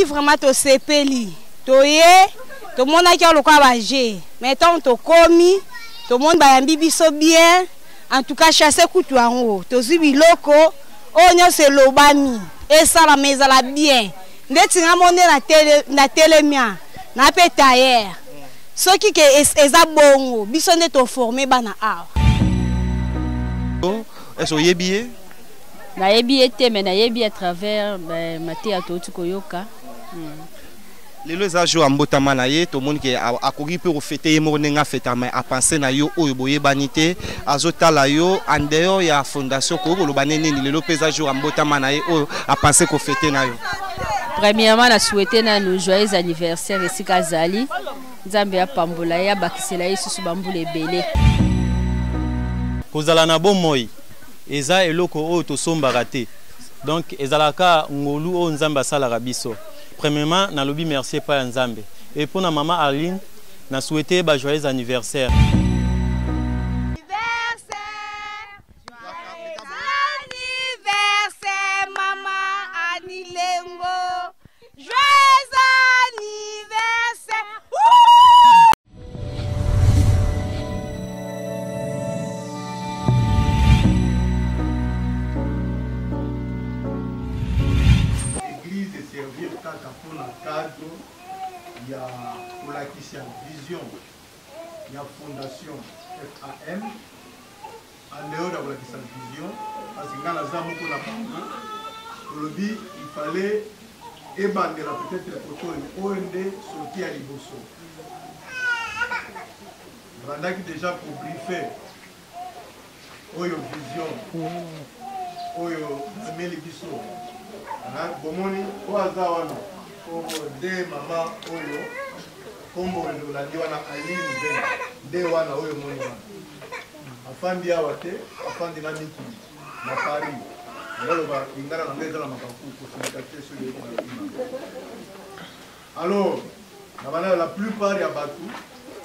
Vraiment to sepeli toye to mona ki lokwa baje mais tant to komi to monde ba yambi biso bien en tout cas chasser kutu ango to zibi loko onyo se lobami et ça la meza la bien ndeti nga monde na télé mia na peta hier ce qui que eza bongo biso ne to former bana a est-ce que yebié na yebié te mais na yebi à travers maté à tout koyoka. Les deux jours en botamana ye tout le monde qui a couru pour fêter mo nenga fêta mais a penser na yo oyo boye banité azota la yo en dehors ya fondation ko lo banene ni le pesa jour en botamana ye oyo a penser ko fêter na yo. Premièrement na souhaiter na nous joyeux anniversaire ici Kazali Nzambe ya pambola ya bakisela yesu bambule belé kozala na bomoi eza eloko oyo tosombaka te donc ezalaka ngolu oyo Nzambe asalaka biso. Premièrement, na lobby merci pas Nzambe. Et pour na maman Arline, na souhaité ba joyeux anniversaire. Anniversaire maman Anilengo. Joyeux anniversaire. Servir kaka pour le cadre, il y a pour la vision, il y a fondation FAM, en dehors de la vision, parce que dans la zone pour la banque, pour le but, il fallait ébander peut-être les photos OND sorti à Liboso. Pendant que déjà pour briefer, Oyo vision, Oyo Ameli Biso. Bomoni oazawana de mama oyo kombo lolandi wana Aline de wana oyo moni wana afandi awa te afandi na miki na Paris ngaloba ingana na ngeza la makafu kusimikate sur le alors la plupart ya batu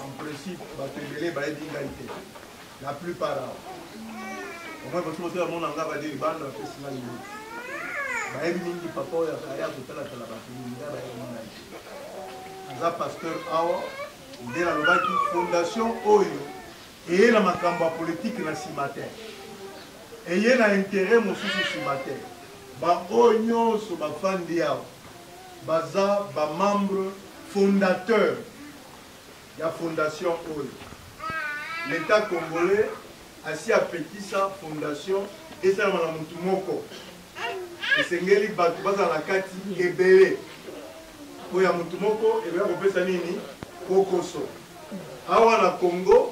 en principe batu ebele bayebi ngalité la plupart au moins parce que tout le monde en va dire bande festival mingi papa ya kaya kutala tala bakinga ba yona pasteur awa ndela lobaki fondation oyo et la makambo politique na simate et y a intérêt mosusu simate ba onyo so ba fandi ya baza ba membre fondateur ya fondation oyo l'état congolais asi apetisa fondation et ça na mutu moko esengeli batu baza na kati ebele oya mutu moko ebele kopesa nini kokoso awa na Congo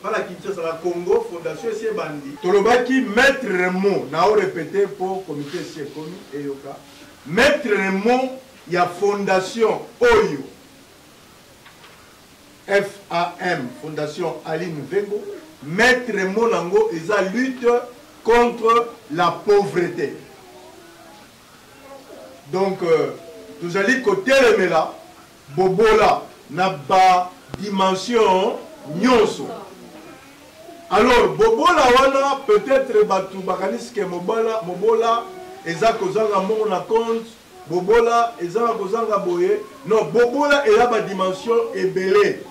bala Kinshasa na Congo fondation esi ebandi tolobaki maître Raymond na o répéter pour comité sekomi eyoka maître Raymond ya fondation oyo FAM fondation Aline Vengo maître Raymond nango eza lutte contre la pauvreté. Donc, nous allons côté le là, Bobola n'a pas dimension nyonso. Alors, Bobola wana peut-être batu bakanis ke Bobola eza kozanga mon compte, Bobola eza kozanga boye. Non, Bobola est la dimension ebele.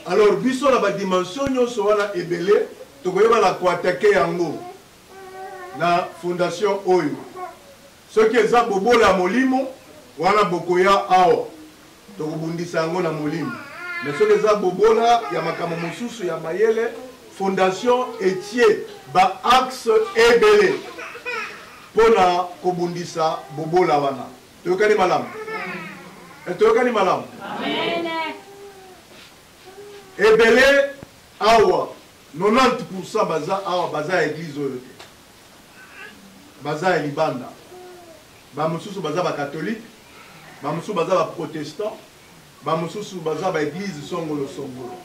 Alors, biso la dimension nyonso wana ebele. Tokoyeba la kuatake yango na fondation oyo soki eza bobola molimo wana bokoya awa tokobundisa yango na molimo mais soki eza bobola ya makambo mosusu ya mayele fondation etie ba axe ebele pona kobundisa bobola wana toyokani malamu toyokani malamu amen ebele awa 90% baza awa baza église oyo te baza ya libanda bamosusu baza ba catholique bamosusu baza ba protestant bamosusu baza ba église songolo songolo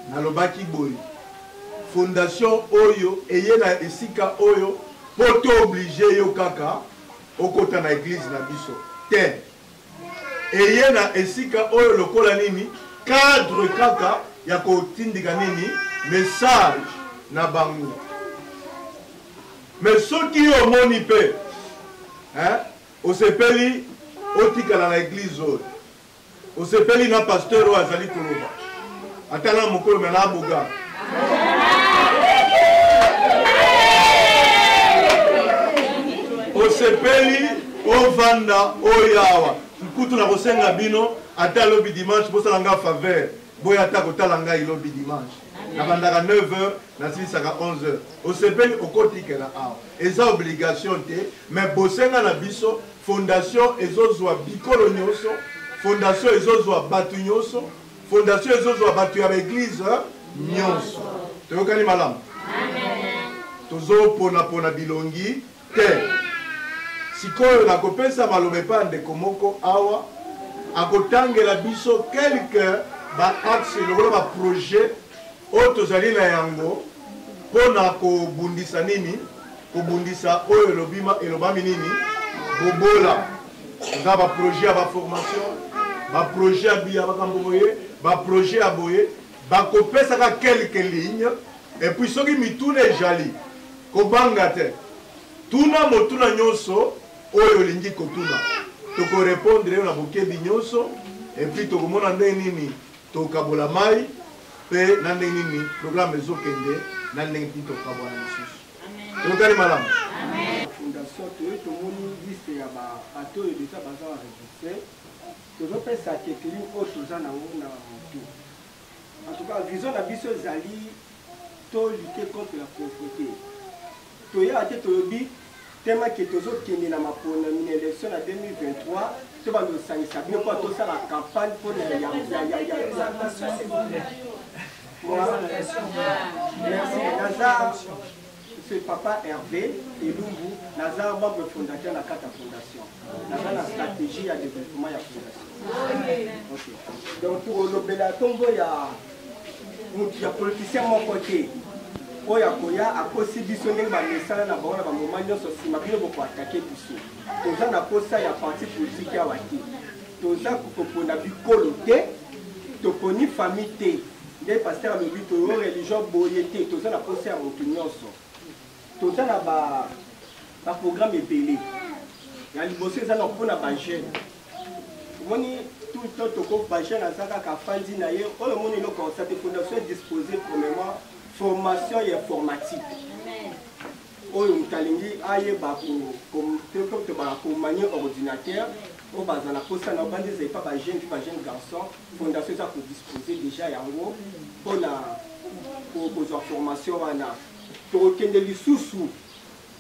nalobaki boye fondation oyo eye na esika oyo poto obligé yo kaka okota na église na biso te eye na esika oyo lokola nini cadre kaka ya kotindika nini message na bango mais ceux qui ont moni pe hein osepeli otikala na église oyo osepeli na pasteur oyo azali koloba ata na mokolo me na aboga osepeli ovanda oyawa kutu na kosenga bino ata lobi dimanche bosala nga faveur boya ata kotala ngai lobi dimanche nabandaka 9h nasilisaka 11h osepeli okotikela awa eza obligation te mais bosenga na biso fondation ezozwa bikolo nyonso fondation ezozwa bato nyonso fondation ezozwa bato ya baeglise nyonso toyokani malamu tozopona bilongi te sikoyo nakopesa maloba epa ndeko moko awa akotangela biso quelque baaxe lokola baprojet oyo tozali na yango mpona kobundisa nini kobundisa oyo elobami nini bobola eza baprojet ya baformation baprojet ya bakambo boye baprojet ya boye bakopesaka quelque ligne epuis soki mituna ejali kobanga te tuna motuna nyonso oyo olingi kotuna tokorepondre na bokebi nyonso epuis tokomona ndenge nini tokabola mai mpe na ndenge nini programme ezokende na ndenge nini tokabola lisusu tokali malamu fondation toyo tomoni liste ya bato oyo deja baza baregistre tozopesa kekeli oyo toza nango na to en tout cas vision na biso ezali tolutte contre la pauvreté toya te toyobi tema ke tozokende na maponami na élection na 2023 to bandosangisa bino mpo tosala campagne mpona merci naza ce papa Hervé Elumbu naza membre fondateur na kata fondation naza na stratégie ya développement ya fondation okay. Donc tokolobela ntombo ya motu ya politicien moko te oyo akoya akosi biso ndenge bamesala na bango na bamoma nyonso nsima bino bokoatake biso toza na posa ya parti politike awa te toza kopona bikolo te toponi famille te nde paster alobi toyo religion boye te toza na posa ya motu nyonso toza na baprogramme ebele ya liboso eza na mpona bajeune omoni tout le temps toko bajeune aza kaka afandi na ye oyo omoni eloko osate fondation disposé premièrement formation et informatique. Oyo mutalingi ayeba ko manier ordinateur au bazana posa na bande ze pas ba jeune garçon fondation ça pour disposer déjà yango pour la formation wana to kende lisusu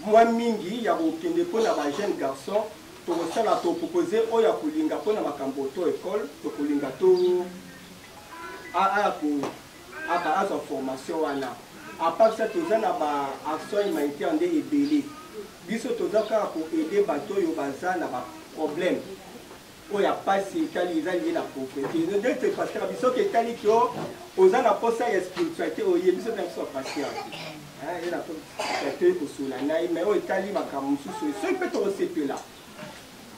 moi mingi ya ko kende pour na ba jeune garçon to sala to proposer oya kulinga pour na makambo to école to kulinga to à sa formation wana à part ça toza na ba action humanitaire nde ebele biso toza kaka ko aider bato yo baza na ba problème oya pasi etali eza lié na pauvreté nde te pasteur biso ke etali kio oza na posa ya spiritualité oye biso na biso pasteur eza na spiritualité kosula nai mais oyo etali makambo mosusu soki mpe tokosepela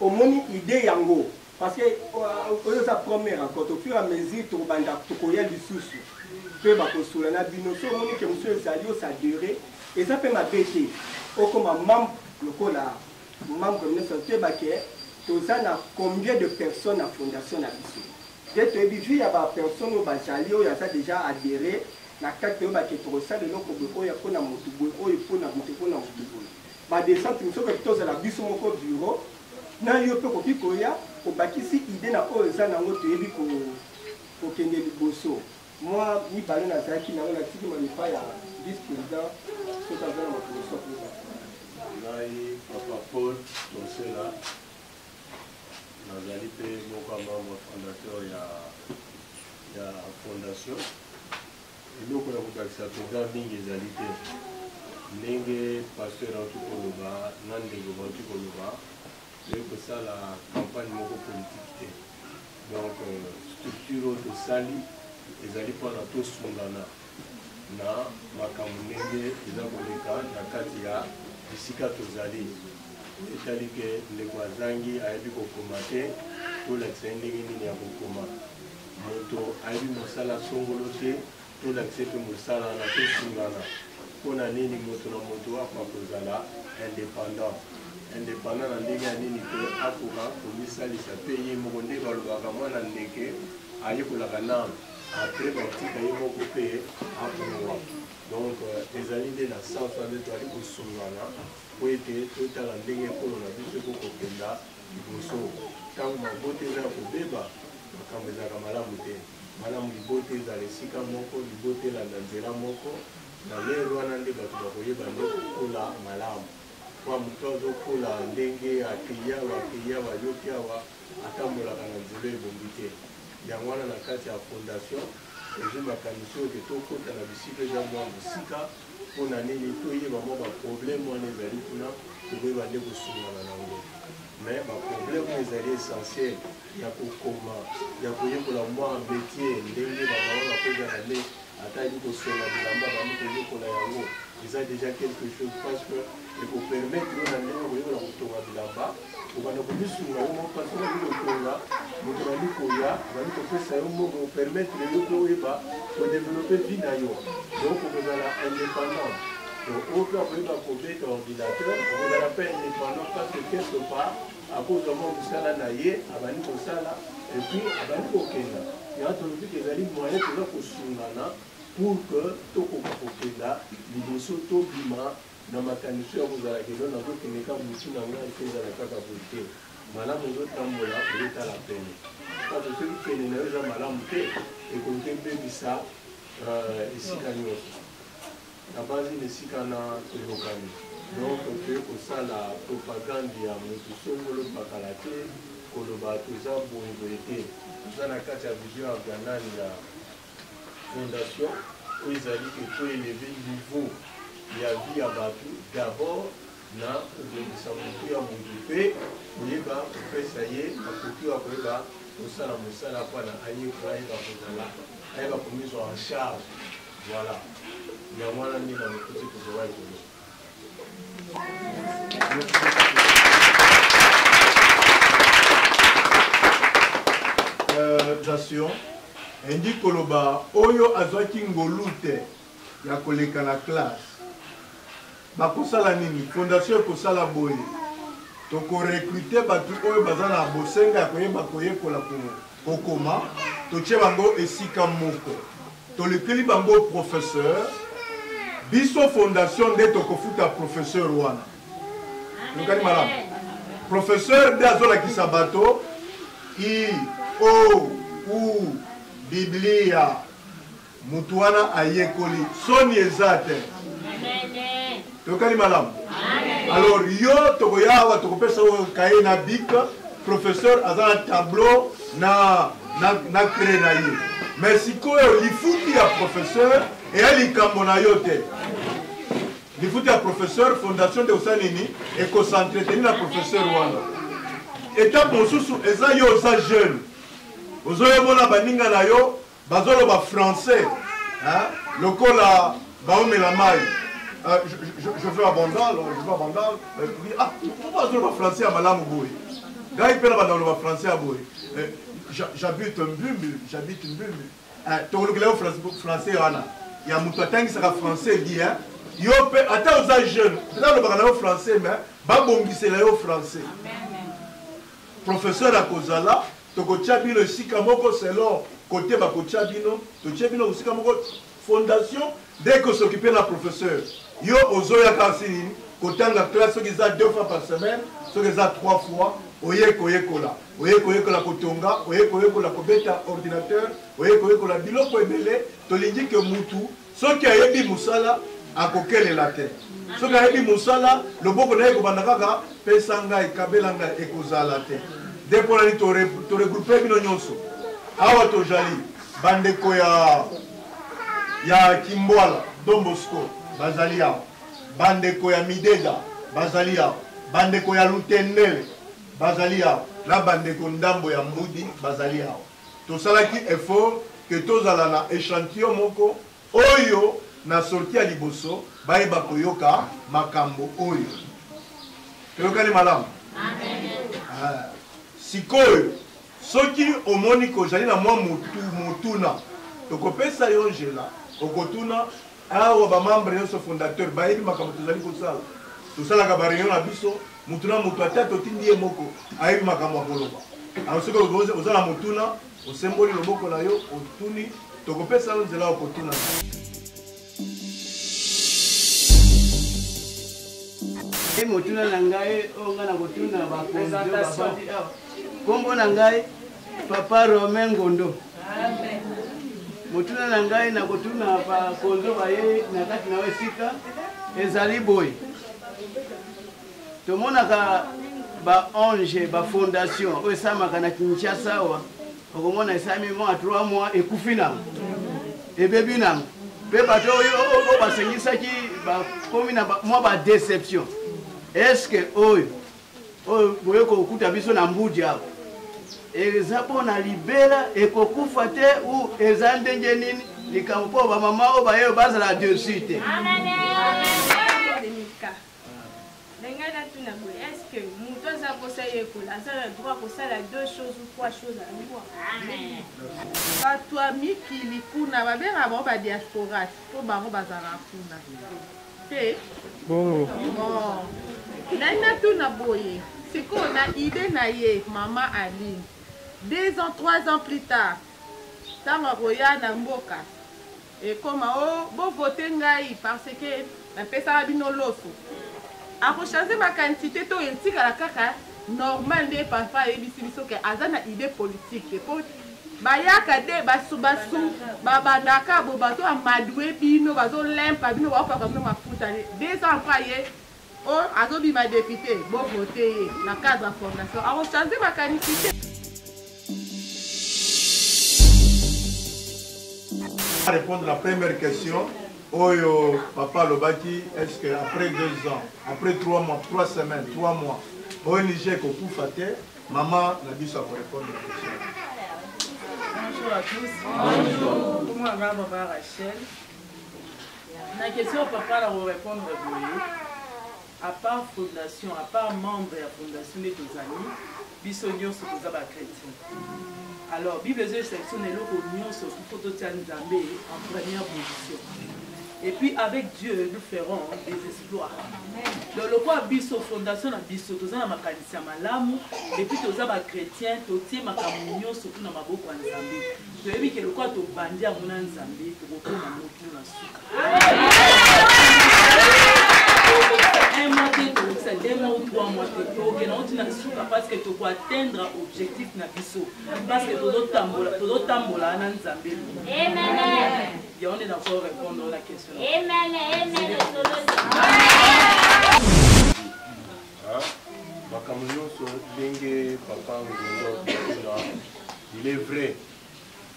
omoni idée yango parce que oyo eza première encore au fur et à mesure tokobanda tokoya lisusu mpe bakosula na bino so omoni ke mosu ezali osadure eza mpe mabe te okoma membre lokola membre nyonso toyebake toza na combien de personnes na fondation na biso nde toyebi vi ya bapersone oyo bazali oyo aza déjà adhéré na kati toyebake tokosala eloko boye oyo mpona motu boye oyo mpona motu mpona motu boye badescente mosoki tozala biso moko bureau na yo mpe koki koya obakisi ide na oyo eza nango toyebi kokende liboso moi mibale nazalaki nango natiki malipa ya vice président soki aza na mapromotion koza ngai papa Paul tosela nazali mpe moko ya membre fondateur ya fondation eloko ya kobakisa programme mingi ezali te ndenge pasteur auti koloba na ndenge bauti koloba toyei kosala campagne moko politique te donc structure oyo tosali ezali mpona tosungana na makambo ndenge eza koleka na kati ya bisika tozali etali ke ndeko azangi ayebi kokoma te tolakisa ye ndenge nini ya kokoma moto ayebi mosala songolo te tolakisa mpe mosala na tosungana mpona nini moto na moto akwa kozala indépendant indépendant na ndenge ya nini mpe akoka komisalisa mpe ye moko nde balobaka mwana ndeke ayekolaka nano apres batika ye moko mpe apuwa. Donc ezali nde na sanso nde toali kosungana po ete totala ndenge ekolo na biso ekokokenda liboso. Ntango mabota eza ya kobeba makambo ezalaka malamu te. Malamu libota ezala esika moko, libota elanda nzela moko, na lelo wana nde bato bakoyeba nde kokola malamu. Kwa moto azokola ndenge akei awa yoki awa atambolaka na nzela ebongi te. Yango wana na kati ya fondation ezwi makanisi oyo tokota na bisika eza mwa mosika mpona nini toyeba mwa baproblème wana ezali kuna tokoyeba nde kosungana nango. Mais baproblème oyo ezali essentiel ya kokoma ya koyekola mwa métier ndenge bamama bakozala nde atali kosenga bilamba bami koyekola yango eza déjà quelque chose parce que ekopermettre yo na ndenge koyekola kotonga bilamba okanda komisunga yo moko parce que kotonga moto bali koya bali kopesa yo moko kopermettre yo koyeba kodeveloppe vie na yo donc okozala indépendant. Donc oyo akoyeba kobeta ordinateur okozala mpe indépendant parce que quelque part akozwa mwa mosala na ye abandi kosala epuis abandi kokenda ya tolobi ezali moyen toza kosungana pour que tokoka kokenda liboso tobima na makanisi ya kozala kelo nazokendeka motu na ngai mpe ezala kaka bote malamu ezotambola ezotala pene parce soki pene na yo eza malamu te ekoki ebebisa esika nyonso na base na esika na toyokani. Donc toye kosala propagande ya motu songolo bakala te koloba toza boyeboye te toza na kati ya vision ya ganani ya fondation oyo ezali ke toeleve niveau ya vie ya bato d'abord na kobongisa motu ya motu mpe koyeba kopesa ye akoki ya koyeba kosala mosala mpona ayeba kozala ayeba komizwa en charge. Voilà yango wana nde na mokuti kozowa ekolo. Nation indi koloba oyo azwaki ngolu te ya koleka na classe bakosala nini fondation ekosala boye tokorekrute bato oyo baza na bosenga ya koyeba koyekola kokoma totie bango esika moko tolekeli bango professeur biso fondation nde tokofuta professeur wana lokani malamu professeur nde azolakisa bato i o u biblia mutu wana ayekoli soni eza te tokali malamu. Alors yo tokoya awa tokopesa oyo kaye na bic professeur aza na tableau na cré na ye mais sikoyo lifuti ya professeur eya likambo na yo te lifuti ya professeur fondation de osala nini ekocentrete na professeur wana étape mosusu eza yo oza jeune ozoyomona baninga na yo bazoloba français lokola baomela mai je veux abondal ah pourquoi bazoloba français ya malamu boye ngai mpe na bandaloba français ya boye j'habite Mbumbi tokolokela yo français wana ya moto atangisaka français bien yo mpe ata oza jeune eza lobaka na yo français mais babongisela yo français professeur akozala tokotia bino esika moko selon côté bakotia bino totie bino esika moko fondation dès que s'occuper na professeur yo ozoyaka nini kotanga classe soki eza 2 fois par semaine soki eza 3 fois oyekoyekola kotonga oyekoyekola kobeta ordinateur oyekoyekola biloko ebele tolingi ke mutu soki ayebi mosala akokelela te soki ayebi mosala loboko na ye kobanda kaka pesa ngai kabela ngai ekozala te nde mpo nani toregroupe bino nyonso awa tozali bandeko ya Kimbwala Don Bosco bazali awa bandeko ya Midega bazali awa bandeko ya Lutendele bazali awa na bandeko ndambo ya Mbudi bazali awa tosalaki effort ke tozala na échantillon moko oyo na sorti ya liboso bayeba koyoka makambo oyo toyokani malamu sikoyo soki omoni kozali na mwa motuna tokopesa yo njela okotuna awa bamembre nyonso fondateur bayebi makambo tozali kosala tosalaka bareunion na biso mutuna mutu ata totindi ye moko ayebi makambo ya koloba alors soki ozala motuna osemboli loboko na yo otuni tokopesa yo nzela okotuna motuna na ngai oyo ngai na kotuna bakonzo kombo na ngai papa Romain Ngondo motuna na ngai na kotuna bakonzo baye na kati na esika ezali boye tomonaka ba-ONG ba-fondation oyo esamaka na Kinshasa awa okomona esami mwa 3 mois ekufi nango ebebi nango mpe bato oyo basengisaki bakomi na mwa badéception eske oyo boye kokuta biso na mbudi awa eza mpona libela ekokufa te ou eza ndenge nini likambo mpo bamama oyo baye bazala dessus te est-ce que nous avons conseillé que la zone droit pour ça la 2 choses ou 3 choses à la fois? Amen. Toi miki likuna ba bera ba ba diaspora pour ba ba bazara kuna. Eh. Bon. Nana tuna boye. C'est qu'on a idée na ye maman Aline. 2 ans 3 ans plus tard. Tama roya na mboka. Et comme bon voter ngai parce que la pesa bino loso. A rechanger ma quantité to etika la kaka normal de papa et biso ke azana idée politique et pour bayaka de basu baba daka bo bato amadwe bino bazo lempa bino ba pa comme mafuta 2 ans après o azo bi ma député bo voter na cadre fondation a rechanger ma quantité. Répondre à la première question. Oyo, papa Lobaki, est-ce qu'après 2 ans, après 3 mois, 3 semaines, 3 mois, au Niger, qu'on peut faire, maman n'a dit ça pour répondre à la question. Bonjour à tous. Bonjour. Comment va papa Rachel? La question, papa, là, on répondre à part fondation, à part membre de la fondation des amis, bisognos se posent à chrétien. Alors, Bible sélectionne l'union sur le photo Nzambé en première position. Et puis avec Dieu, nous ferons des exploits. Donc le quoi biso fondation na biso toza na makanisi ya malamu et puis toza ba chrétien totie makamunyo surtout na maboko ya Nzambe. Toyebi ke le quoi to bandia mona Nzambe to bokoma motu na suka. Un mois de 2 mois ou 3 mois de temps, parce que tu dois atteindre l'objectif na biso. Parce que tu dois tambola na Nzambe. Amen. Et on est d'accord répondre à la question. Amen. Il est vrai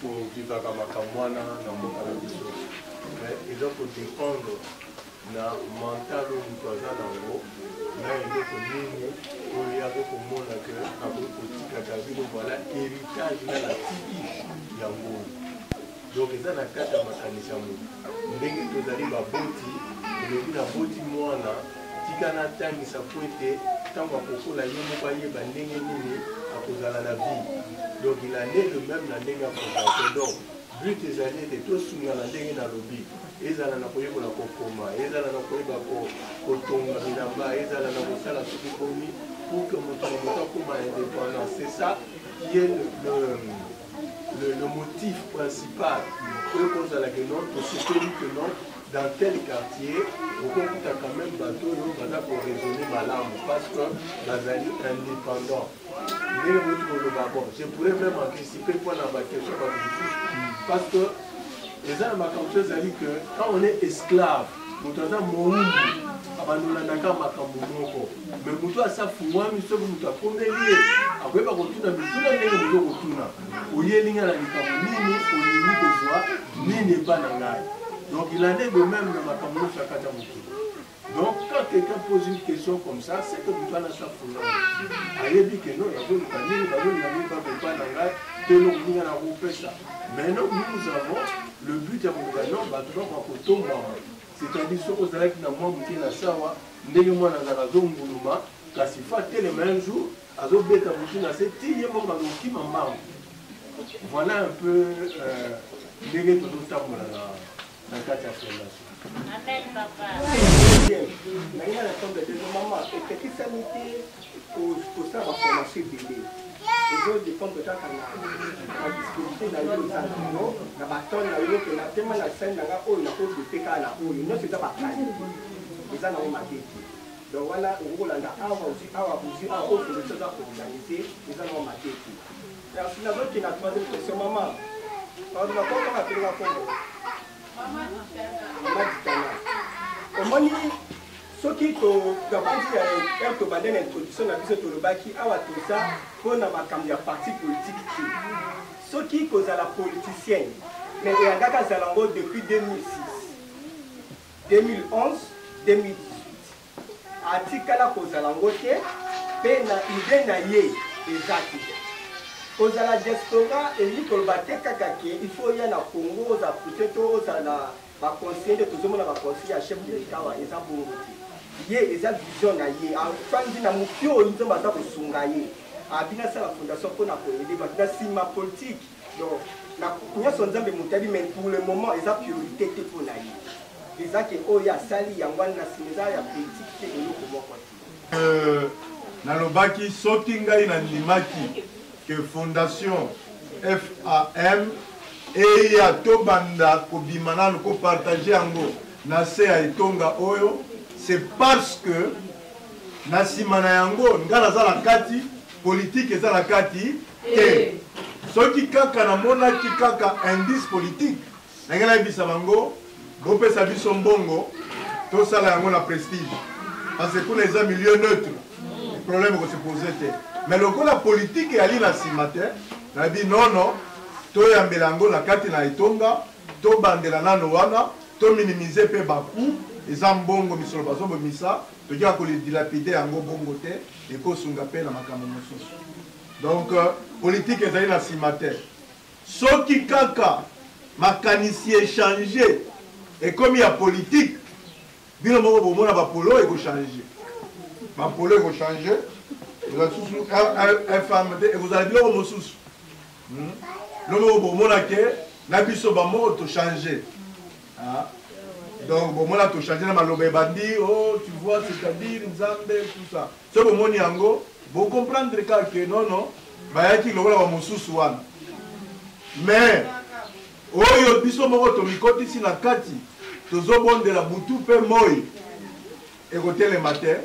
pour vivre à Makamwana, mais il doit dépendre na mental omutoza nango na eloko nini oyo yako komona ke akokotikaka bino voilà héritage na la tiki yango donc eza na kati ya makanisi ya motu ndenge tozali baboti elobi na boti mwana tika natangisa po ete ntango akokola ye moko ayeba ndenge nini akozala na vie donc il en est le même na ndenge ya fondation donc but ezali ete tosunga na ndenge nalobi ezala na koyebola kokoma ezala na koyeba kotonga bilamba ezala na kosala soki komi pour que moto akoma indépendant. C'est ça qui est le motif principal oyo kozalaka notre sepeli que non dans tel quartier okokuta quand même bato oyo baza koraisonner malamu parce que bazali indépendant. Ndenge boti koloba bon je pourrais même anticiper mpo na baquestion bamosusu parce que les hommes comme ça dit que quand on est esclave, nous avons mouru, abandolanaka makambo moko. Mais mutu asafuwa miso mutu akomeli. Après ba kotuna mituna ndenge mutu kotuna. Oyelinga na likambo nini olingi kozwa nini bana ngai. Donc il en est de même dans makambo chakata mutu. Donc quand quelqu'un pose une question comme ça, c'est que mutu ana safuwa. Ayebi que non, ya zo kanini ba zo nani ba ko bana ngai, telo kuninga na kopesa. Maintenant nous avons le but ya kokano bato bakotomba c'est-à-dire soko ozalaki na mwa moke na sawa ndenge mwana azala azonguluma kasi fa telema un jour azobeta motu na se ti ye moko bazokima mbango. Voilà un peu ndenge tozotambola na kati ya fondation. Amen, papa. Naina répondre de maman, et que ça n'était pour ça va commencer bébé. Les autres dépendent de ta la disponibilité dans le sentiment, la bâton, la eau, que la thème, la scène, la eau, la eau de PK, la eau, non, c'est pas pareil. Ils en ont marqué. Donc voilà, au rôle là, aussi, au faut les choses à organiser, ils en ont marqué. Alors, si la bonne qui n'a pas de question, maman, on va pas appeler la femme. Maman dit, ce qui est une introduction à l'Introduction à ça pour la parti politique. Ce qui est la politicienne, mais il y a des depuis 2006, 2011, 2018. Article la cause à l'angoté, mais l'idée n'a yé exact. Cause à la diaspora, et il faut y aller à Congo, aux à conseiller de tout le monde, à conseiller à chef de l'État, et ça pour yé, et ça vision na yé. En fin de la moufio, ils ont besoin de sungaye. À bien ça la fondation pour aider, maintenant si ma politique, donc la première sonde de monter, mais pour le moment, ils ont priorité pour naïe. Les gens qui ont ya sali, ya wana sinza ya politique qui est nous comment nalobaki soki ngai nandimaki que fondation FAM eya tobanda kobimana ko partager yango na se ya etonga oyo, c'est parce que na sima na yango ngala za la kati politique eza la kati te soki kaka na monaki kaka indice politique ngala bisa bango bopesa biso mbongo tosala yango na prestige parce que kuna eza milieu neutre problème ko se poser te mais lokola politique yali na simate na bi non toyambela yango na kati na etonga tobandela nano wana to minimiser pe baku eza mbongo misolo bazobomisa tokia kolidilapide yango bongo te ekosunga pe na makambo mosusu. Donc politique ezali na simate soki kaka makanisi échanger et comme il y a politique, bien au moment où Polo est changé. Ma Polo est changé. Vous avez sous et vous allez dire au sous. Le moment où Nabiso Bamo to changé. Donc au moment où changé na malobe bandi, oh tu vois c'est-à-dire Nzambe tout ça. Ce moment yango, vous comprendre que non ba yaki lo la mosusu wana. Mais oyo biso moko to mikoti si na kati tozobondela butu pe moi ekote le matin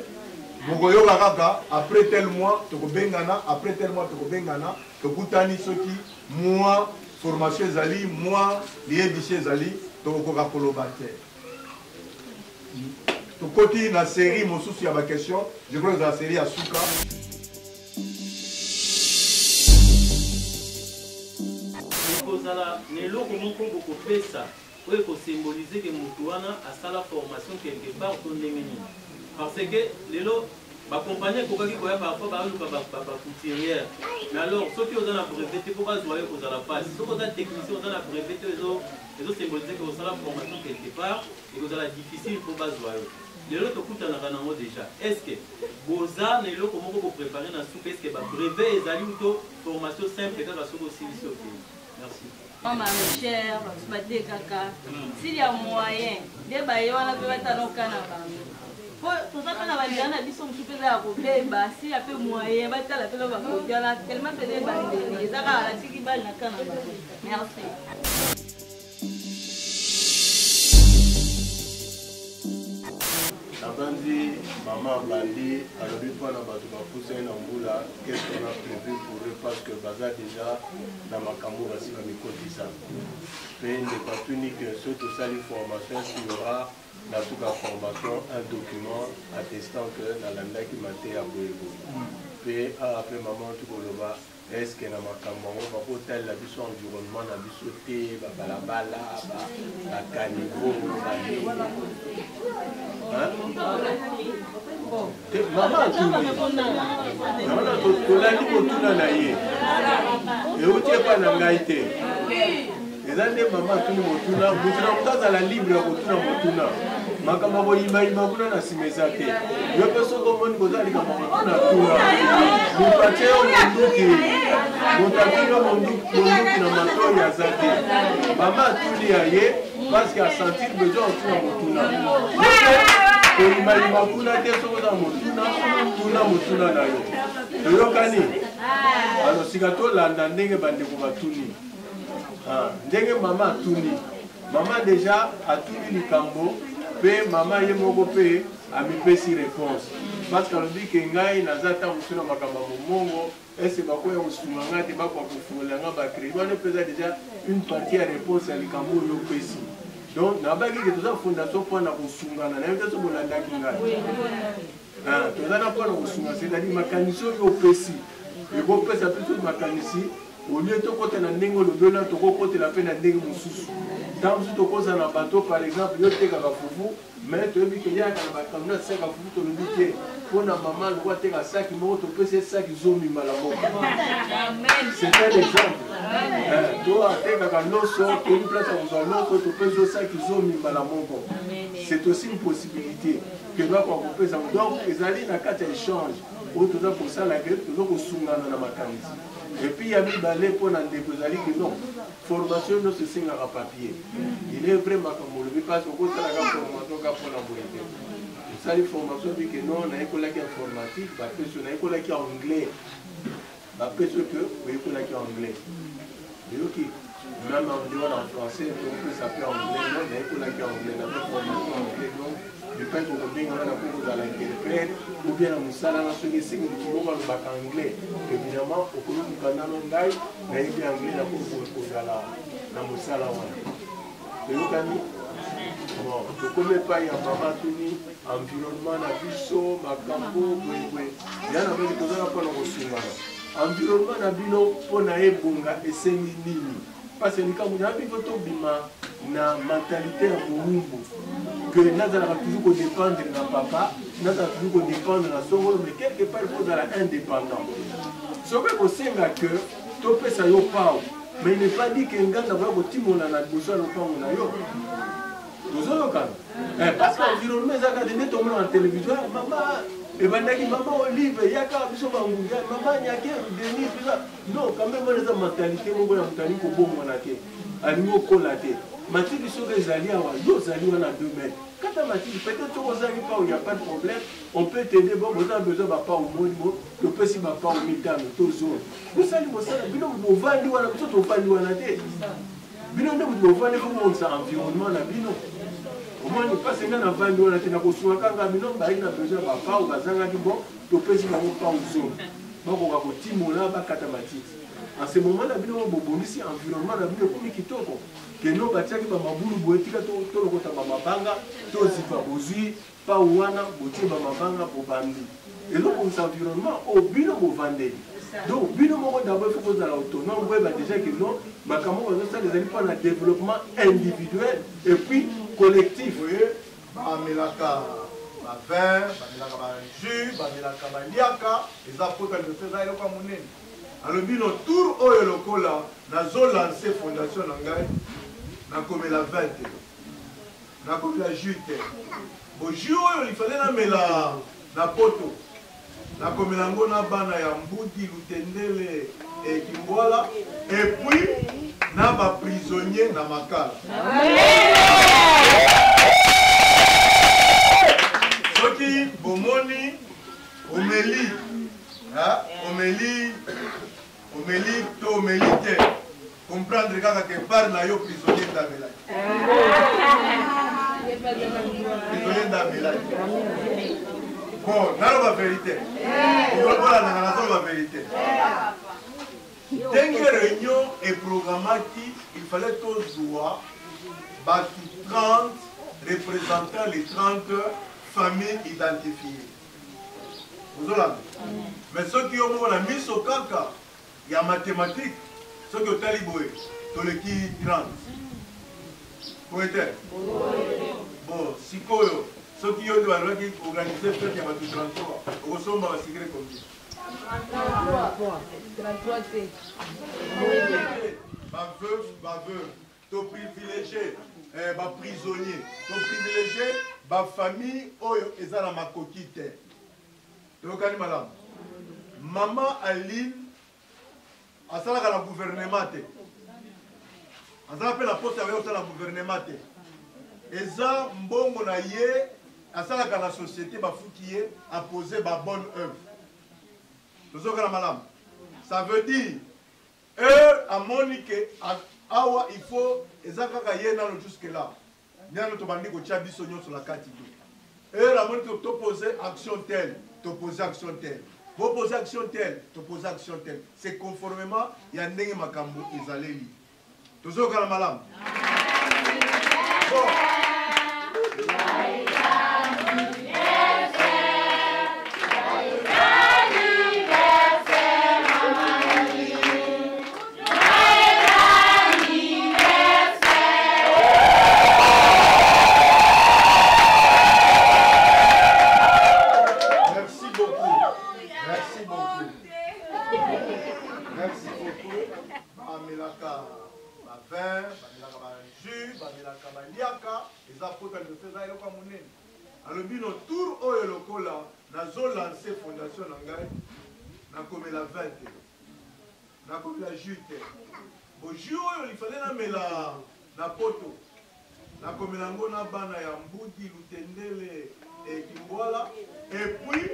bokoyoka kaka après tel mois tokobengana après tel mois tokobengana tokutani soki mois formation ezali mois liebisi ezali tokokoka koloba te. Tokoti na série mosusu ya baquestion, je crois que la série ya suka neloko moko bokopesa oyo ekosymbolize ke motu wana asala formation quelque part to ndenge nini parce que lelo bakompagnie ekokaki koya parfois baluka bacouturière mais alors soki oza na brevet te mpo bazwa yo kozala mpasi soki oza technicien oza na brevet te ezosymbolize ke osala formation quelque part ekozala difficile mpo bazwa yo lelo tokutanaka nango déjà est ce que boza na eloko moko koprépare na suka est ce que babrevet ezali to formation simple kaka soki osilisi okei. Merci. Maman chère, baté kaka. S'il y a moyen, des bailleurs on peut mettre dans canaba. Pour ça qu'on a validé na biso msupe za ko beba, si a peu moyen, ba tala pelo ba ko diala tellement que des bandés, les ara la tiki bal na canaba. Merci. Abandi, maman Bandi, alors une fois dans Batou Bapoussé en Angoula, qu'est-ce qu'on a prévu pour eux parce que Baza déjà dans ma camoura si on écoute ça. Mais il n'est pas unique, surtout ça, les formations, il y aura dans toute la formation un document attestant que dans la qui m'a été à Boégo. Puis après maman, tout le bas. Est-ce que dans ma camoura, on va hôtel la biso environnement, la biso thé, balabala, la caniveau, maman tolandi kotuna na ye euti epa na ngai te eza nde mama atuni motuna motuna moto azala libre ya kotuna motuna makambo boyimayima kuna na nsima eza te yo mpe soki omoni kozala likambo motuna tuna mopatie yo monduki moto akinga monduki na matoi aza te mama atuni ya ye parce que asentir besoin otuna motuna kolimalima kuna te soki oza motuna tuna motuna na yo toyokani alors sika tolanda ndenge bandeko batuni ndenge mama atuni mama déjà atuni likambo mpe mama ye moko mpe amipesi réponse parce que alobi ke ngai naza ta mosu na makambo ya momongo ese bakoya kosunga ngai te bakwa kofungola ngai bacrédit wana mpenza déjà une partie ya réponse ya likambo oyo opesi donc nabaki ke toza fondation mpona kosungana nayebi te so bolandaki ngai toza na mpona kosunga c'est-à-dire makanisi oyo opesi ekopesa mpe soki makanisi olie tokota na ndenge olobi ona tokokotela mpe na ndenge mosusu ntango mosusu tokozala na bato par exemple yo tekaka fufu mais toyebi ke yaka na bakamino atekaka fufu tolobi te mpona mama loko ateka saki moko topesi saki zomimala moko c'est un exemple to atekaka loso toyebi place ya kozwa loso topesi yo saki zomimala moko c'est aussi une possibilité ke bakwa kopesa donc ezali na kati ya échange oyo toza kosala ke toza kosungana na makanisi epuis ya mibale mpona ndeko ezali ke non formation nyonso esengaka papier il est vrai makambo olobi parce okosalaka formation ka mpona boye te osali formation ebi ke non nayekolaki informatique bapesi nayekolaki anglais bapesi ke oyekolaki anglais oyoki même andewa na français topesa pe anglais non nayekolaki anglais naza formation anglais donc depende kokobenga wana po kozala interprète ou bien na mosala na soki esengi likiloko alobaka anglais évidemment okoluka nano ngai nayebi anglais nakozala na mosala wana toyokani bon tokomi epai ya mama tuni environnement na biso makambo boyeboye ya na beli tozala mpona kosungana environnement na bino mpona ebonga esengi nini parce que likambo na bino tobima na mentalité ya mowumbu que nazalaka toujours kodépendre na papa nazala toujours kodépendre na songolo mais quelque part il faut ozala indépendant soki kosenga que topesa yo pao mais il n'est pas dit que nganga boya kotimola na liboso ya lopango na yo tozoyokana parce que environnement ezalaka nde tomona na télévision mama ebandaki mama olive yaka biso bangunga mama nyake denis biso non quand même wana eza mentalité moko ya motani kobongwana te alingi okola te matiki soki ezali awa yo ozali wana 2 mètres kata matiki peut-être soki ozali pa il y a pas de problème on peut t'aider bon boza besoin bapa omoni bo topesi bapa omitano tozoni bosali mosala bino bovandi wana biso tovandi wana te bino nde moto bovandi fo komonisa environnement na bino omoni mpasi nga na vandi wana te na kosungaka nga bino bayi na besoin bapa o bazangaki bon topesi bango pa ozoni bakoka kotimola bakata matiti en ce moment na bino bobongisi environnement na bino ekomi kitoko keno batiaki bamabulu boye tika tolokota bamabanga tozipa bozwi pa wana botie bamabanga bobandi elokongisa environnement o bino bovandeli donc bino moko d'abord il faut kozala autonome boyeba déjà que non makambo bazosala ezali mpo na développement individuel et puis collectif bamelaka bavin bamelaka bajus bamelaka baliaka eza mpota liboso eza eloko ya monene alobi no tour oyo lokola nazolanse fondation na ngai nakomela 20 te nakomela jus te bojus oyo lifale namela na poto nakomela yango na bana ya mbudi lutendele ekimbwala epuis na baprisonnier na makala soki bomoni omeli to omeli te comprendre kaka ke par na yo prisonnier ndamelaki prisonnier ndamelaki bon naloba vérité okolonanga nazoloba vérité ndenge réunion eprogramaki il fallait tozwa bato 30 représentant les 30 familles identifiées ozolanda mais soki yo moko na miso kaka ya mathématique soki otali boye toleki 30 boye te bon sikoyo soki yo nde balobaki organiser fete ya bato 33 okosomba basikire combien baveuve toprivilégie baprisonnier toprivilégie bafamille oyo eza na makoki te toyokani malamu mama Aline asalaka na gouvernement te azala mpe na poste ya kosala na gouvernement te eza mbongo na ye asalaka na société bafuki ye apose babonne œuvre tozokana malamu ça veut dire amoni ke awa il faut eza kaka ye nano jusque là nano tobandi kotia biso nyonso na kati te amoni ke topose action telle topose action telle bopose action telle topose action telle c'est conformément ya ndenge makambo ezaleli tozokana malamu bon. alobi no tour oyo lokola nazolanse fondation na ngai nakomela 20 te nakomela jus te bojus oyo lifale namela na poto nakomela yango na bana ya mbudi lutendele ekimbwala epuis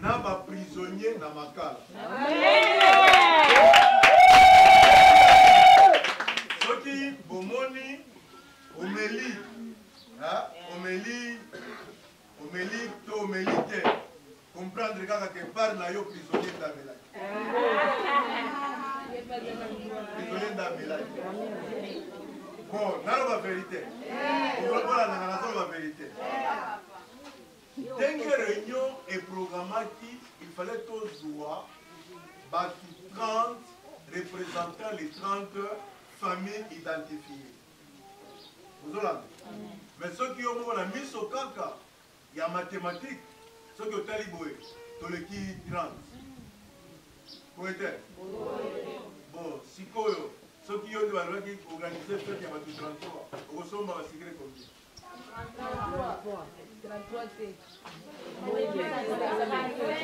na baprisonnier na makala soki bomoni omeli omeli to omeli te comprendre kaka ke par na yo prisonnier ndamelaki prisonnier ndamelaki bon naloba vérité okolananga nazoloba vérité ndenge réunion eprogramaki il fallait tozwa batu 30 représentant les 30 familles identifiées ozolanda mais soki yo moko na miso kaka ya mathématique soki otali boye toleki 30 poete bon sikoyo soki yo nde balobaki organise fete ya bato 33 okosomba basikre combien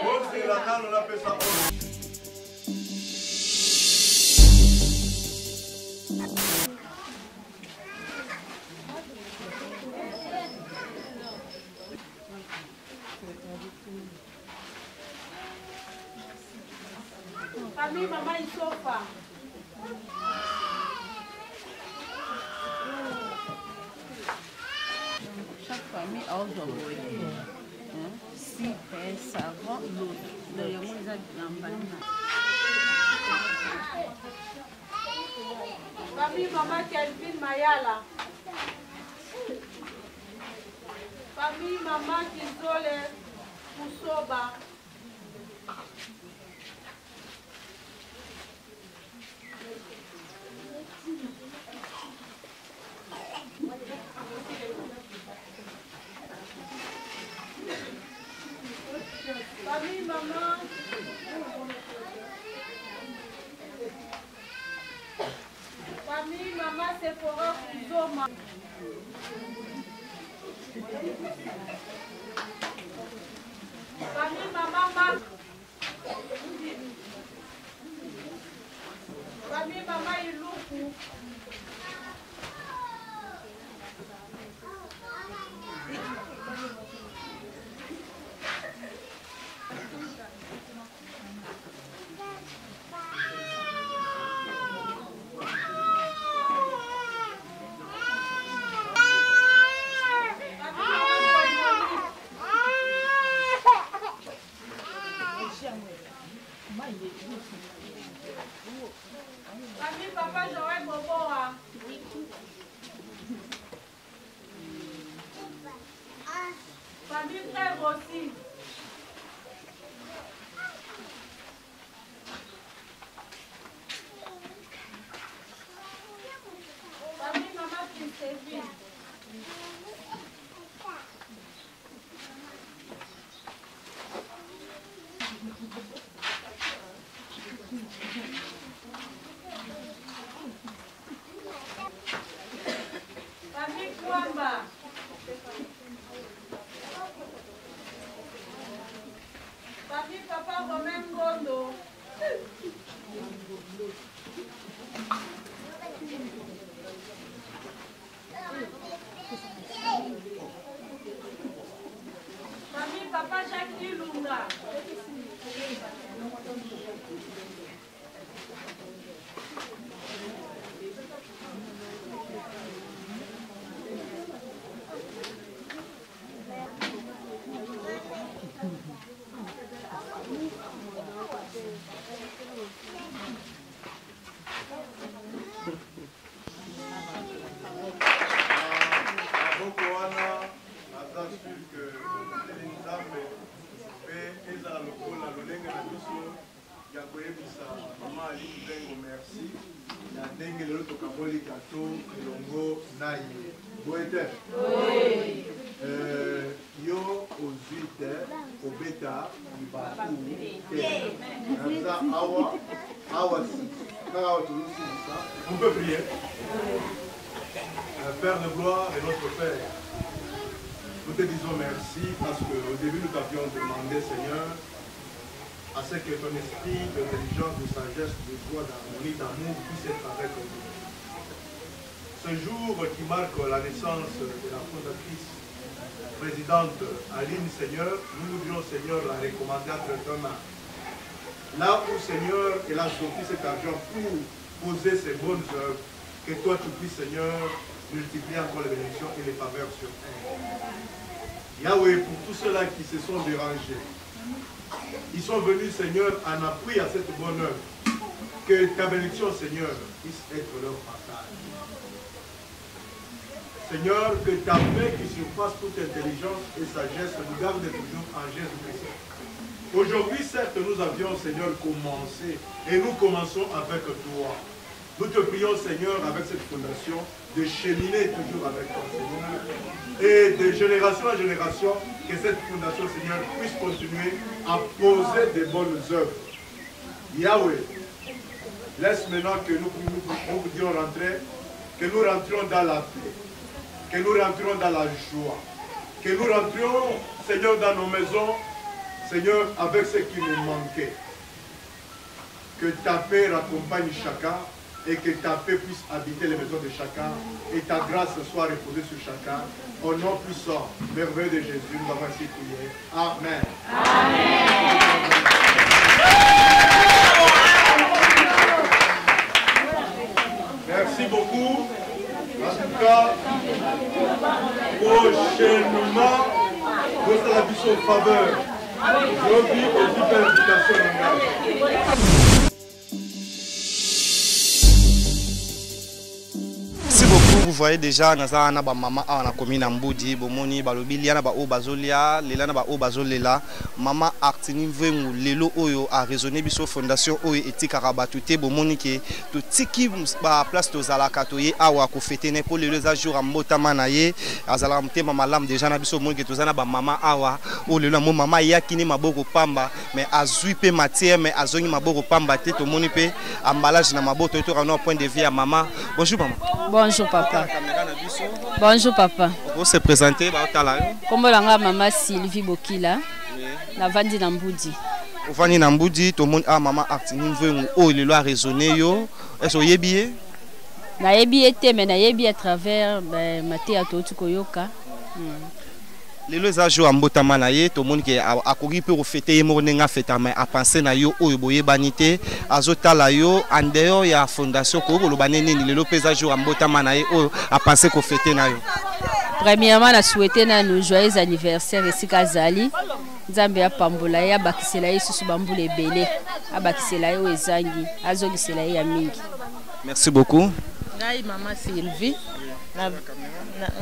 osela nano napesa oyo Famille maman isofa. Chaque famille a un jour. Si un savant, l'autre. Le yamou les a Famille maman Kelvin Mayala. Famille maman Kizole Kusoba. Famille maman famille maman Sephora Kuzoma. Famille maman Marc. Famille maman Iluku. Famille papa Joël Boboa. Famille frère aussi. Famille maman Kinseville. Famille Kwamba. Famille papa Romain Gondo. Famille Papa Jacques Ilunga. Yo ozuite obeta ibaku awa on peut prier. Père de gloire et notre Père, nous te disons merci parce qu'au début nous t'avions demandé, Seigneur, à ce que ton esprit d'intelligence, de sagesse, de joie, d'harmonie, d'amour puisse être avec nous. Ce jour qui marque la naissance de la fondatrice présidente Aline, Seigneur, nous voudrions, Seigneur, la recommander entre tes mains. Là où, Seigneur, elle a sorti cet argent pour poser ses bonnes œuvres, que toi tu puisses, Seigneur, multiplier encore les bénédictions et les faveurs sur elle. Yahweh, pour tous ceux-là qui se sont dérangés, ils sont venus, Seigneur, en appui à cette bonne œuvre. Que ta bénédiction, Seigneur, puisse être leur partage. Seigneur, que ta paix qui surpasse toute intelligence et sagesse nous garde toujours en Jésus-Christ. Aujourd'hui, certes, nous avions, Seigneur, commencé et nous commençons avec toi. Nous te prions, Seigneur, avec cette fondation, de cheminer toujours avec toi, Seigneur. Et de génération en génération, que cette fondation, Seigneur, puisse continuer à poser des bonnes œuvres. Yahweh, laisse maintenant que nous puissions rentrer, que nous rentrions dans la paix, que nous rentrions dans la joie, que nous rentrions, Seigneur, dans nos maisons, Seigneur, avec ce qui nous manquait. Que ta paix raccompagne chacun et que ta paix puisse habiter les maisons de chacun et ta grâce soit reposée sur chacun. Au nom puissant, merveilleux de Jésus, nous avons ainsi prié. Amen. Amen. Merci beaucoup. En tout cas, prochainement, vous allez la en faveur. Je vis aux super invitations. Vous voyez déjà naza na ba mama a na commune na Mbudi bomoni balobi lia na ba o bazolia lela na ba o bazolela mama Artini Mvengu lelo oyo a raisonné biso fondation oyo etikaka batu te bomoni ke to tiki ba place to zalaka to ye awa ko fêter ne pour lelo za jour mbotama na ye azala mtema malam déjà na biso moni ke to zana ba mama awa o lelo mo mama yakini maboko pamba mais azui pe matière mais azongi maboko pamba te to moni pe emballage na maboko to rano point de vue à maman. Bonjour maman. Bonjour papa. Bonjour papa. Vous se présenter Kombo langa maman Sylvie Bokila. Na vandi na Mbudi. Vandi na Mbudi to monde a maman Artini Mvengu o lelo a raisonné yo. Est-ce yebié? Na yebié te mais na yebi à travers Maté Atotu Koyoka. Lelo za jo ambotama na ye to monde ke akoki pe fêter mo nenga fêta mais a penser na yo oyo boye banité azotala yo en dehors ya fondation ko lo banene ni lelo pesa jo ambotama na ye oyo a penser ko fêter na yo. Premièrement na souhaiter na nous joyeux anniversaire esika zali Nzambe ya pambola ya bakisela ye susu bambule belé abakisela yo ezangi azogisela ya mingi. Merci beaucoup. Ngai maman Sylvie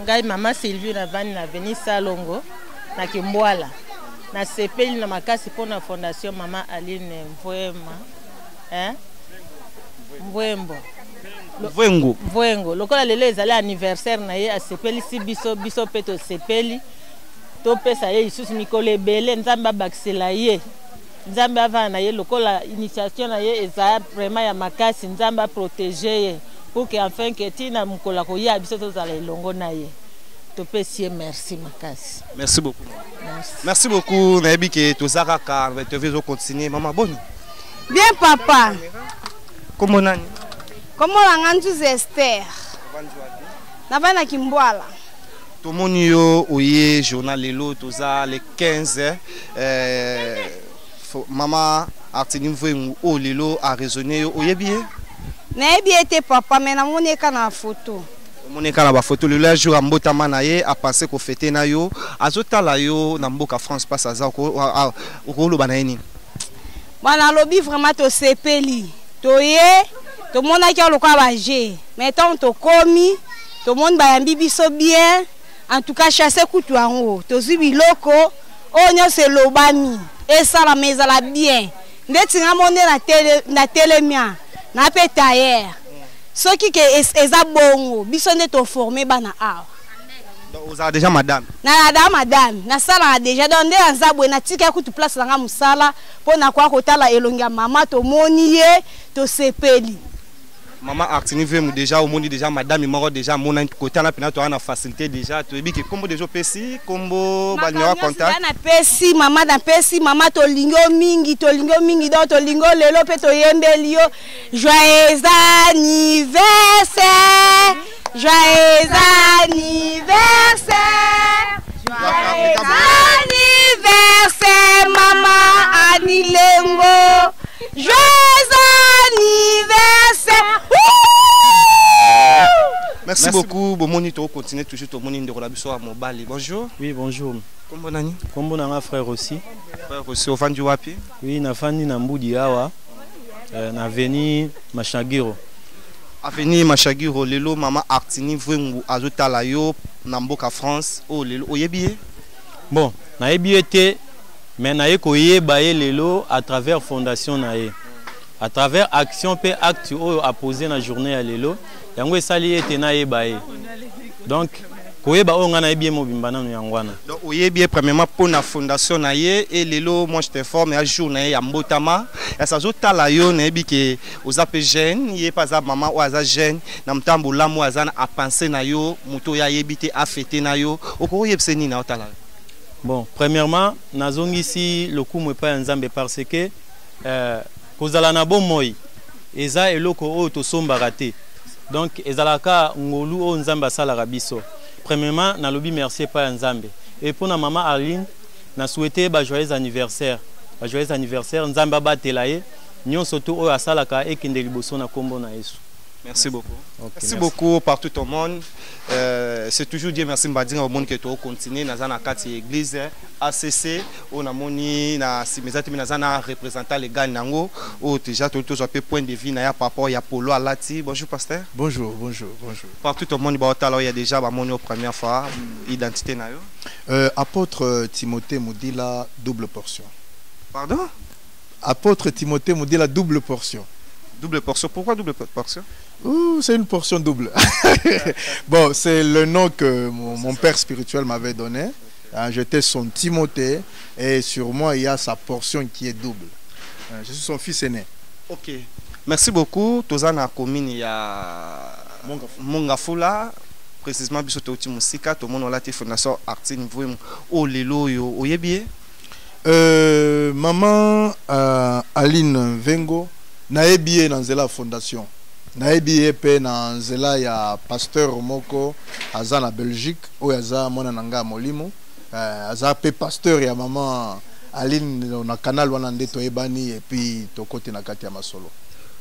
ngai mama Sylvie na vani na veni Salongo na Kimbwala na sepeli na makasi pona fondation mama Aline Mvengu lokola lelo ezali anniversaire na ye asepeli si biso peto sepeli to pesa ye isusu mikolo ebele Nzambe abakisela ye Nzambe avana na ye lokola initiation na ye eza vraiment ya makasi Nzambe a protéger ye pour que enfin que tina mukola ko ya biso tozala elongo na ye to pesi merci makasi. Merci beaucoup. Merci beaucoup nayebi ke tozaka ka te vezo continuer maman bonne. Bien papa. Comment nani? Comment la nganzu Esther? Navana Kimbwala. Tout le monde yo oye journal lelo toza le 15 maman Artini Mvouengu o lelo a raisonné yo oye bien. Na bien été papa mais na moneka na photo. Moneka na ba photo le jour ambotama na ye a pensé ko fêter na yo azotala yo na mboka France passe aza ko lo bana nini. Bana lobi vraiment to sepeli. Toye to mona ki lokwa ba G. Mais tant to komi to monde ba yambi biso bien. En tout cas chasser kutu en haut. To zibi loko onyo se lobami. Et ça la maison la bien. Ndeti nga monde na télé mia. Na pe tailleur. Ceux qui eza bongo biso ne to formé bana awa. Donc vous avez déjà madame. Na madame, na sala déjà donc nde nzabwe na tika kutu place nga musala pona kwa kotala elonga mama to moniye to sepeli. Maman Artini Mvouengu déjà au monde déjà madame moko déjà mon côté na pena to ana facilité déjà to ebi ke kombo déjà pesi kombo banywa contact. Na pesi mama na pesi mama to lingo mingi donc to lingo lelo pe to yembeli yo joyeux anniversaire. Joyeux anniversaire. Joyeux anniversaire maman Anilengo. Joyeux anniversaire. Merci beaucoup. Bon monito continue toujours ton moni de la biso à Mobali. Bonjour. Oui, bonjour. Kombo nani? Kombo nanga frère aussi. Frère aussi au Vandu wapi? Oui, na fandi na Mbudi awa. Na veni Machagiro. Avenue Machagiro lelo maman Artini Mvouengu azotala yo na mboka France o lelo oyebi. Bon, na yebi été mais na ye koyeba ye lelo à travers fondation na ye. À travers action pe acte o a posé na journée ya lelo yango esali ete na yeba ye. Donc koyeba o ngana yebi mobimba na yangwana. Donc oyebi premièrement pour la fondation na ye et lelo moi je t'informe à jour na ye ya mbotama ya sazotala yo na yebi ke ozape jeune ye pas za maman ou aza jeune na mtambo lamu azana a penser na yo muto ya yebite a fêter na yo okoko yebseni na otala. Bon, premièrement, nazongisi le coup me pas nzambe parce que kozala na bon moi eza eloko o to sombarate. Donc ezalaka ngolu o nzamba sala rabiso. Premièrement, na lobi merci pas nzambe. Et pour na maman Arline, na souhaité ba joyeux anniversaire. Ba joyeux anniversaire nzamba batela ye. Nyon soto o asalaka ekende liboso na kombo na Yesu. Merci beaucoup. Okay, merci beaucoup partout au monde. C'est toujours Dieu merci mbadinga au monde que tu continues dans la carte église ACC on a moni na simezati na zana représentant les gars nango ou déjà tout peu point de vue na ya papa ya polo alati. Bonjour pasteur. Bonjour. Partout au monde ba il y a déjà ba moni au première fois identité na yo. Apôtre Timothée Moudila double portion. Pardon? Apôtre Timothée Moudila double portion. Double portion. Pourquoi double portion? C'est une portion double. Bon, c'est le nom que mon père spirituel m'avait donné. J'étais son Timothée et sur moi, il y a sa portion qui est double. Je suis son fils aîné. Ok. Merci beaucoup. Tozana commune, il y a Mongafula. Précisément, biso ti musika, tout le monde a la fondation Artini Mvouengu. Oh, lelo yo, oyebi. Maman Aline Vengo. Naebi dans la fondation. Naebi pe dans la ya pasteur moko aza na Belgique ou aza mona nanga molimo. Aza pe pasteur ya maman Aline na canal wana ndeto ebani et puis to côté na kati ya masolo.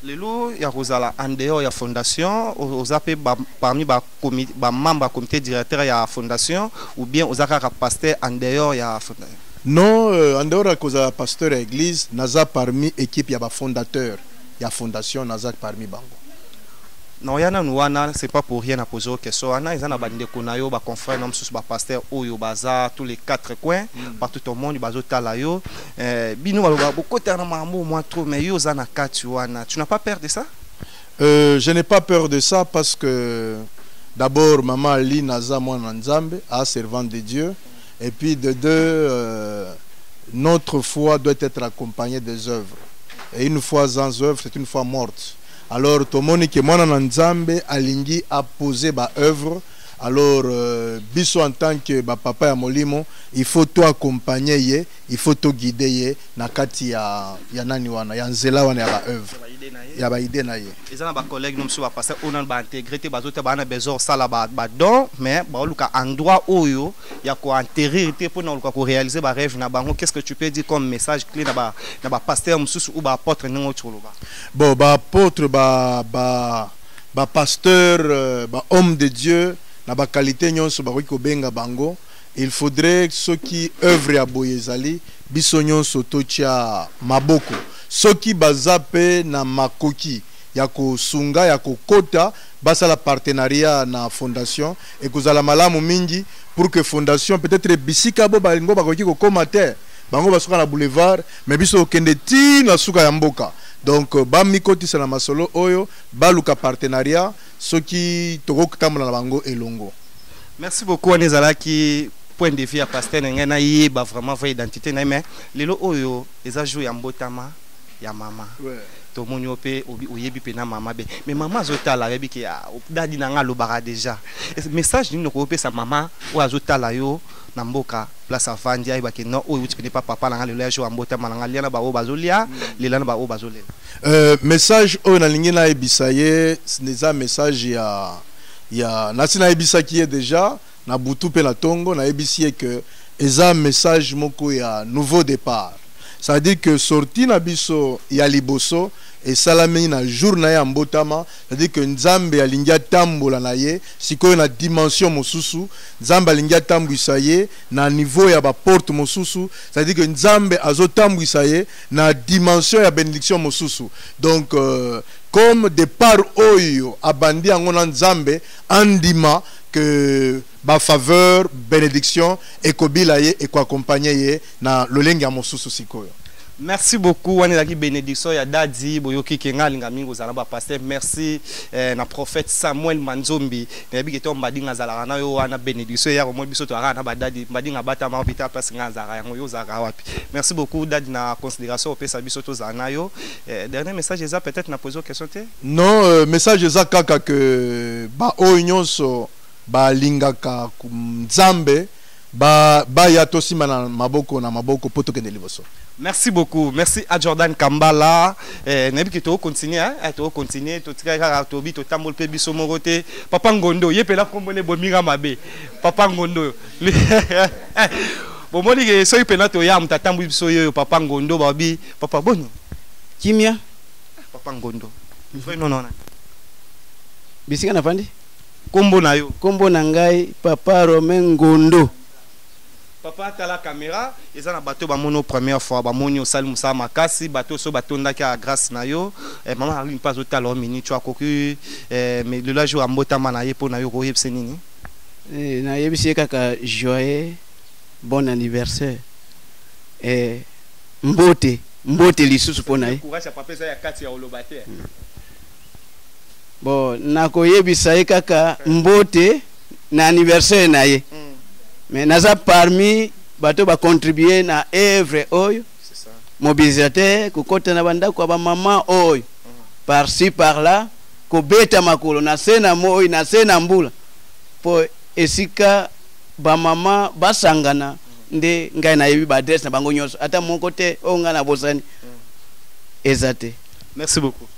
Lelo ya rozala en dehors ya fondation ozape parmi ba comité ba membre comité directeur ya fondation ou bien ozaka pasteur en dehors ya fondation. Non, en dehors de cause pasteur à l'église, naza parmi équipe ya ba fondateur. Il y a fondation Nazak parmi bango. Non, yana nuana, c'est pas pour rien à poser aux questions. Ana, ils en a bandé konayo, ba confrère, nom sous ba pasteur, oyo baza, tous les quatre coins, partout au monde, bazo talayo. Bino ba beaucoup de mambo moi trop, mais yo zana katuana. Tu n'as pas peur de ça? Je n'ai pas peur de ça parce que d'abord maman Ali Naza moi Nzambe, a servant de Dieu, et puis de deux, notre foi doit être accompagnée des œuvres. Et une fois sans œuvre, c'est une fois morte. Alors, tout le monde qui est Nzambe alingi a posé ba œuvre Alors biso en tant que papa ya molimo, il faut toi accompagner ye, il faut to guider ye na kati ya nani wana ya nzela wana ya ba œuvre ya ba idée na ye. Ezana ba collègue nous so passer on ba intégrer ba zote ba na besoin sala ba don mais ba luka endroit oyo ya ko enterrer te pour na luka ko réaliser ba rêve na bango. Qu'est-ce que tu peux dire comme message clé na ba pasteur mususu ou ba apôtre ngo choloba? Bon ba apôtre ba pasteur ba homme de Dieu na ba qualité nyonso ba ko benga bango. Il faudrait ceux qui œuvrent à Boyezali biso nyonso tocha maboko. Soki bazape na makoki ya ko sunga ya ko kota basa la partenariat na fondation et kozala malamu mingi pour que fondation peut-être bisika bo balingo bakoki ko komate bango basuka na boulevard mais biso kende ti na suka ya mboka. Donc ba mikoti sana masolo oyo baluka partenariat soki toko kutamula na bango elongo. Merci beaucoup Anezala qui point de vue à pasteur ngena yeba vraiment vraie identité na mais lelo oyo eza jou ya mbotama ya mama. Ouais. To monyo pe oyebi pe na mama be. Mais maman azotala yebi ki dadi na nga lobara déjà. Message ni ko pe sa mama o azotala yo na mboka place avandi ayeba ki non oyo tu pas papa na nga lelo jou mbotama na nga lia na ba o bazolia, lela na ba o bazolia. Message o na lingi na ebisaye, c'est un message ya nasina ebisa qui est déjà na butu pe na tongo na ebisi que eza message moko ya nouveau départ. Ça veut dire que sorti na biso ya liboso et salameni na jour na ya mbotama, ça veut dire que nzambe alingia tambola na ye sikoyo na dimension mosusu, nzambe alingia tambwisa ye na niveau ya ba porte mosusu, ça veut dire que nzambe azotambwisa ye na dimension ya bénédiction mosusu. Donc comme départ oyo abandi yango na nzambe andima que ba faveur bénédiction et kobila ye et ko accompagner ye na lolengi ya mosusu sikoyo. Merci beaucoup wanelaki bénédiction ya dadi boyoki kenga linga mingo zala ba pasteur. Merci na prophète Samuel Manzombi na bi keto mbadinga zala na yo wana bénédiction ya ko mo biso to ara ba dadi mbadinga bata ma hôpital place nga zara yango yo zara wapi. Merci beaucoup dadi na considération au pesa biso to zana yo. Dernier message eza peut-être na poser question te? Non, message eza kaka que ba oyonso ba lingaka nzambe ba ya tosima na maboko poto kende liboso. Merci beaucoup. Merci à Jordan Kambala. Nebi ki to continuer hein, to continuer to tika to bi to tambol pe biso morote. Papa Ngondo yepela kombone bominga mabe. Papa Ngondo. Bon moni ke so yepela to ya mtatambu biso yo Papa Ngondo babi. Papa boni. Kimia. Papa Ngondo. Foi non. Bisika na fandi? Kombo na yo. Kombo na ngai Papa Romain Ngondo. Papa tala caméra, ils ont bateau ba mono première fois, ba monio sal musa makasi, bateau so bateau ndaki a grâce na yo. Maman a une pas au talon mini tu as cocu mais le la jour a mbota manaye pour na yo ko yebse nini. Na yebisi kaka joyeux bon anniversaire. Mbote lisusu pona ye. Courage à papa ça ya kati ya olobate. Bon na ko yebisa kaka mbote na anniversaire na ye. Mais naza parmi bato ba contribuer na œuvre oyo. C'est ça. Mobilisateur kokota na banda kwa ba mama oyo. Par-ci par-là ko beta makolo na sena moyo na sena mbula. Po esika ba mama basangana nde ngai na yebi ba adresse na bango nyonso ata mon côté o nga na bosani. Ezate. Merci beaucoup.